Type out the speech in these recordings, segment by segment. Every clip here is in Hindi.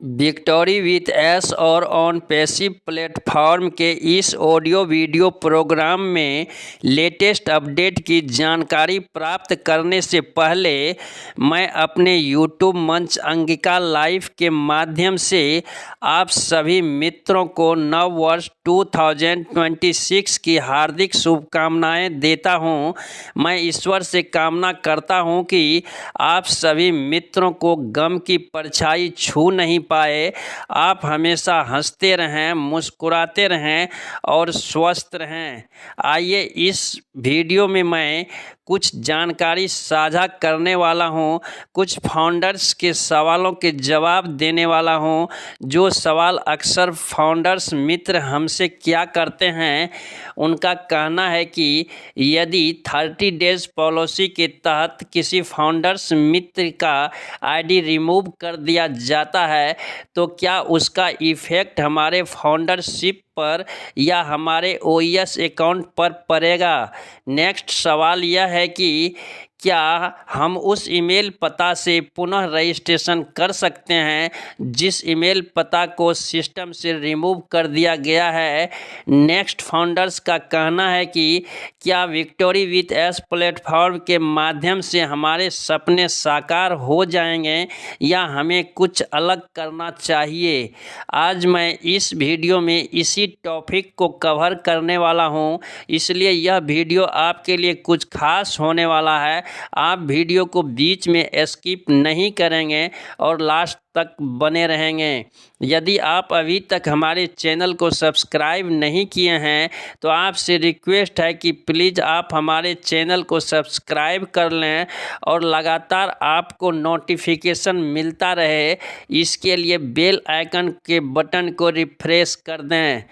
विक्टोरी विथ एस और ऑन पैसिव प्लेटफॉर्म के इस ऑडियो वीडियो प्रोग्राम में लेटेस्ट अपडेट की जानकारी प्राप्त करने से पहले मैं अपने यूट्यूब मंच अंगिका लाइव के माध्यम से आप सभी मित्रों को नव वर्ष 2026 की हार्दिक शुभकामनाएं देता हूं। मैं ईश्वर से कामना करता हूं कि आप सभी मित्रों को गम की परछाई छू नहीं पाए। आप हमेशा हंसते रहें, मुस्कुराते रहें और स्वस्थ रहें। आइए इस वीडियो में मैं कुछ जानकारी साझा करने वाला हूं, कुछ फाउंडर्स के सवालों के जवाब देने वाला हूं। जो सवाल अक्सर फाउंडर्स मित्र हमसे क्या करते हैं, उनका कहना है कि यदि 30 डेज पॉलिसी के तहत किसी फाउंडर्स मित्र का आईडी रिमूव कर दिया जाता है तो क्या उसका इफ़ेक्ट हमारे फाउंडरशिप पर या हमारे ओईएस अकाउंट पर पड़ेगा। नेक्स्ट सवाल यह है कि क्या हम उस ईमेल पता से पुनः रजिस्ट्रेशन कर सकते हैं जिस ईमेल पता को सिस्टम से रिमूव कर दिया गया है। नेक्स्ट फाउंडर्स का कहना है कि क्या विक्टोरी विथ एस प्लेटफॉर्म के माध्यम से हमारे सपने साकार हो जाएंगे या हमें कुछ अलग करना चाहिए। आज मैं इस वीडियो में इसी टॉपिक को कवर करने वाला हूं, इसलिए यह वीडियो आपके लिए कुछ खास होने वाला है। आप वीडियो को बीच में स्किप नहीं करेंगे और लास्ट तक बने रहेंगे। यदि आप अभी तक हमारे चैनल को सब्सक्राइब नहीं किए हैं तो आपसे रिक्वेस्ट है कि प्लीज़ आप हमारे चैनल को सब्सक्राइब कर लें और लगातार आपको नोटिफिकेशन मिलता रहे। इसके लिए बेल आइकन के बटन को रिफ्रेश कर दें।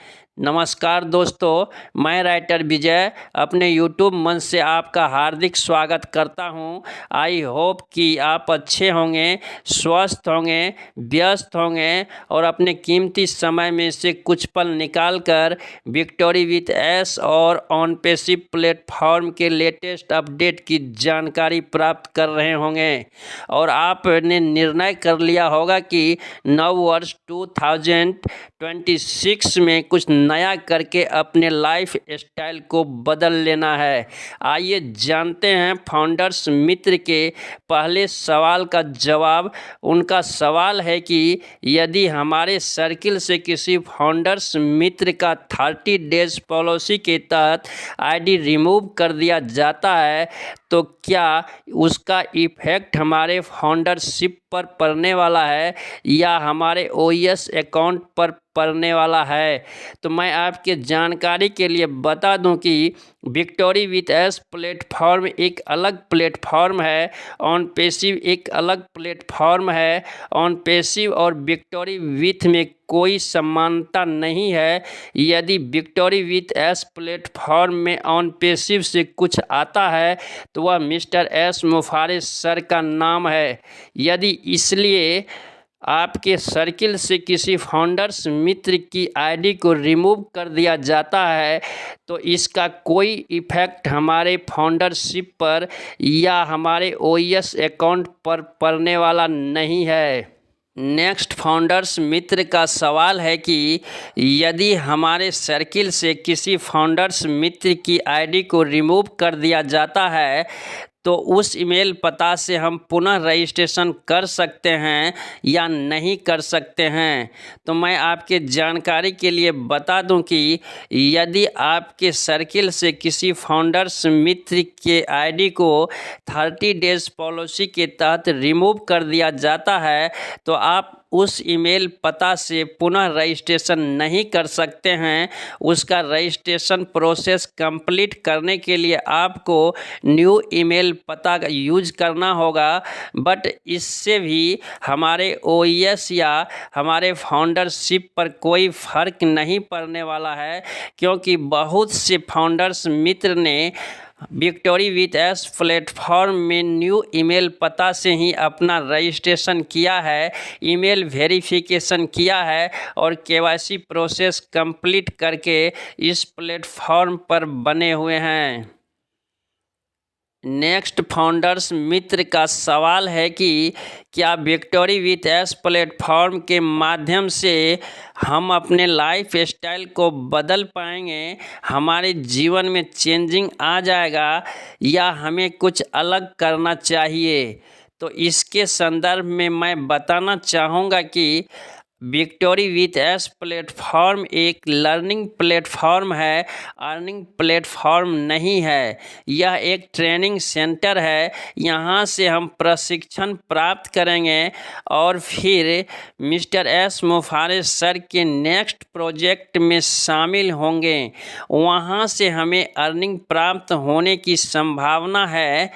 नमस्कार दोस्तों, मैं राइटर विजय अपने यूट्यूब मंच से आपका हार्दिक स्वागत करता हूं। आई होप कि आप अच्छे होंगे, स्वस्थ होंगे, व्यस्त होंगे और अपने कीमती समय में से कुछ पल निकाल कर विक्टोरी विथ एस और ऑन पैसिव प्लेटफॉर्म के लेटेस्ट अपडेट की जानकारी प्राप्त कर रहे होंगे और आपने निर्णय कर लिया होगा कि नव वर्ष 2026 में कुछ नया करके अपने लाइफ स्टाइल को बदल लेना है। आइए जानते हैं फाउंडर्स मित्र के पहले सवाल का जवाब। उनका सवाल है कि यदि हमारे सर्किल से किसी फाउंडर्स मित्र का 30 डेज पॉलिसी के तहत आईडी रिमूव कर दिया जाता है तो क्या उसका इफ़ेक्ट हमारे फाउंडरशिप पर पड़ने वाला है या हमारे ओईएस अकाउंट पर पड़ने वाला है। तो मैं आपके जानकारी के लिए बता दूं कि विक्टोरी विथ एस प्लेटफॉर्म एक अलग प्लेटफॉर्म है, ऑन पैसिव एक अलग प्लेटफॉर्म है। ऑन पैसिव और विक्टोरी विथ में कोई समानता नहीं है। यदि विक्टोरी विथ एस प्लेटफॉर्म में ऑन पैसिव से कुछ आता है तो वह मिस्टर एस मुफारिस सर का नाम है। यदि इसलिए आपके सर्किल से किसी फाउंडर्स मित्र की आईडी को रिमूव कर दिया जाता है तो इसका कोई इफ़ेक्ट हमारे फाउंडरशिप पर या हमारे ओईएस अकाउंट पर पड़ने वाला नहीं है। नेक्स्ट फाउंडर्स मित्र का सवाल है कि यदि हमारे सर्किल से किसी फाउंडर्स मित्र की आईडी को रिमूव कर दिया जाता है तो उस ईमेल पता से हम पुनः रजिस्ट्रेशन कर सकते हैं या नहीं कर सकते हैं। तो मैं आपके जानकारी के लिए बता दूं कि यदि आपके सर्किल से किसी फाउंडर्स मित्र के आईडी को 30 डेज पॉलिसी के तहत रिमूव कर दिया जाता है तो आप उस ईमेल पता से पुनः रजिस्ट्रेशन नहीं कर सकते हैं। उसका रजिस्ट्रेशन प्रोसेस कंप्लीट करने के लिए आपको न्यू ईमेल पता का यूज करना होगा। बट इससे भी हमारे ओईएस या हमारे फाउंडरशिप पर कोई फ़र्क नहीं पड़ने वाला है, क्योंकि बहुत से फाउंडर्स मित्र ने विक्टोरी विथ एस प्लेटफॉर्म में न्यू ईमेल पता से ही अपना रजिस्ट्रेशन किया है, ईमेल वेरिफिकेशन किया है और केवाईसी प्रोसेस कंप्लीट करके इस प्लेटफॉर्म पर बने हुए हैं। नेक्स्ट फाउंडर्स मित्र का सवाल है कि क्या विक्टोरी विथ एस प्लेटफॉर्म के माध्यम से हम अपने लाइफ स्टाइल को बदल पाएंगे, हमारे जीवन में चेंजिंग आ जाएगा या हमें कुछ अलग करना चाहिए। तो इसके संदर्भ में मैं बताना चाहूँगा कि विक्टोरी विथ एस प्लेटफॉर्म एक लर्निंग प्लेटफॉर्म है, अर्निंग प्लेटफॉर्म नहीं है। यह एक ट्रेनिंग सेंटर है। यहाँ से हम प्रशिक्षण प्राप्त करेंगे और फिर मिस्टर एस मुफारिस सर के नेक्स्ट प्रोजेक्ट में शामिल होंगे। वहाँ से हमें अर्निंग प्राप्त होने की संभावना है।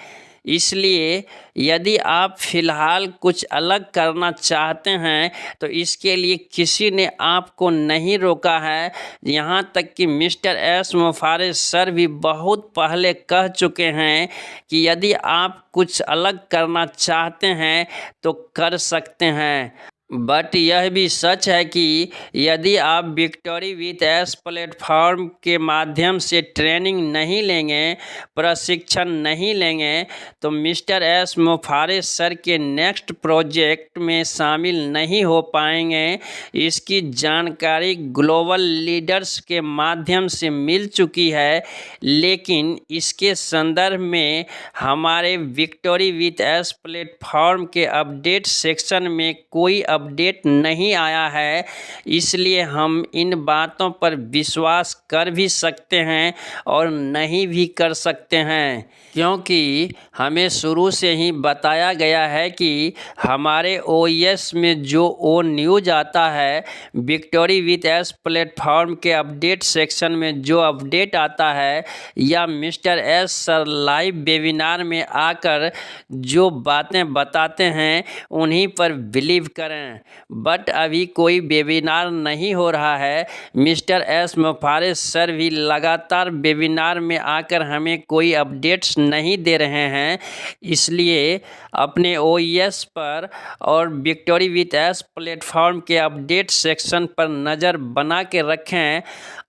इसलिए यदि आप फ़िलहाल कुछ अलग करना चाहते हैं तो इसके लिए किसी ने आपको नहीं रोका है। यहाँ तक कि मिस्टर एस मुफारिस सर भी बहुत पहले कह चुके हैं कि यदि आप कुछ अलग करना चाहते हैं तो कर सकते हैं। बट यह भी सच है कि यदि आप विक्टोरी विथ एस प्लेटफॉर्म के माध्यम से ट्रेनिंग नहीं लेंगे, प्रशिक्षण नहीं लेंगे तो मिस्टर एस मुफारिस सर के नेक्स्ट प्रोजेक्ट में शामिल नहीं हो पाएंगे। इसकी जानकारी ग्लोबल लीडर्स के माध्यम से मिल चुकी है, लेकिन इसके संदर्भ में हमारे विक्टोरी विथ एस प्लेटफॉर्म के अपडेट सेक्शन में कोई अपडेट नहीं आया है। इसलिए हम इन बातों पर विश्वास कर भी सकते हैं और नहीं भी कर सकते हैं, क्योंकि हमें शुरू से ही बताया गया है कि हमारे ओएस में जो ओ न्यूज़ आता है, विक्टोरी विथ एस प्लेटफॉर्म के अपडेट सेक्शन में जो अपडेट आता है या mister S sir live webinar में आकर जो बातें बताते हैं उन्हीं पर बिलीव करें। बट अभी कोई वेबिनार नहीं हो रहा है। मिस्टर एस मुफारिस सर भी लगातार वेबिनार में आकर हमें कोई अपडेट्स नहीं दे रहे हैं। इसलिए अपने ओएस पर और विक्टोरी विथ एस प्लेटफॉर्म के अपडेट सेक्शन पर नज़र बना के रखें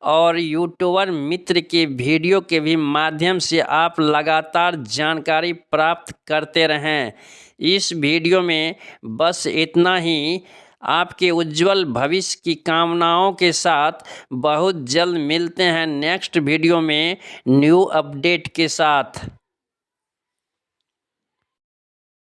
और यूट्यूबर मित्र के वीडियो के भी माध्यम से आप लगातार जानकारी प्राप्त करते रहें। इस वीडियो में बस इतना ही। आपके उज्जवल भविष्य की कामनाओं के साथ बहुत जल्द मिलते हैं नेक्स्ट वीडियो में न्यू अपडेट के साथ।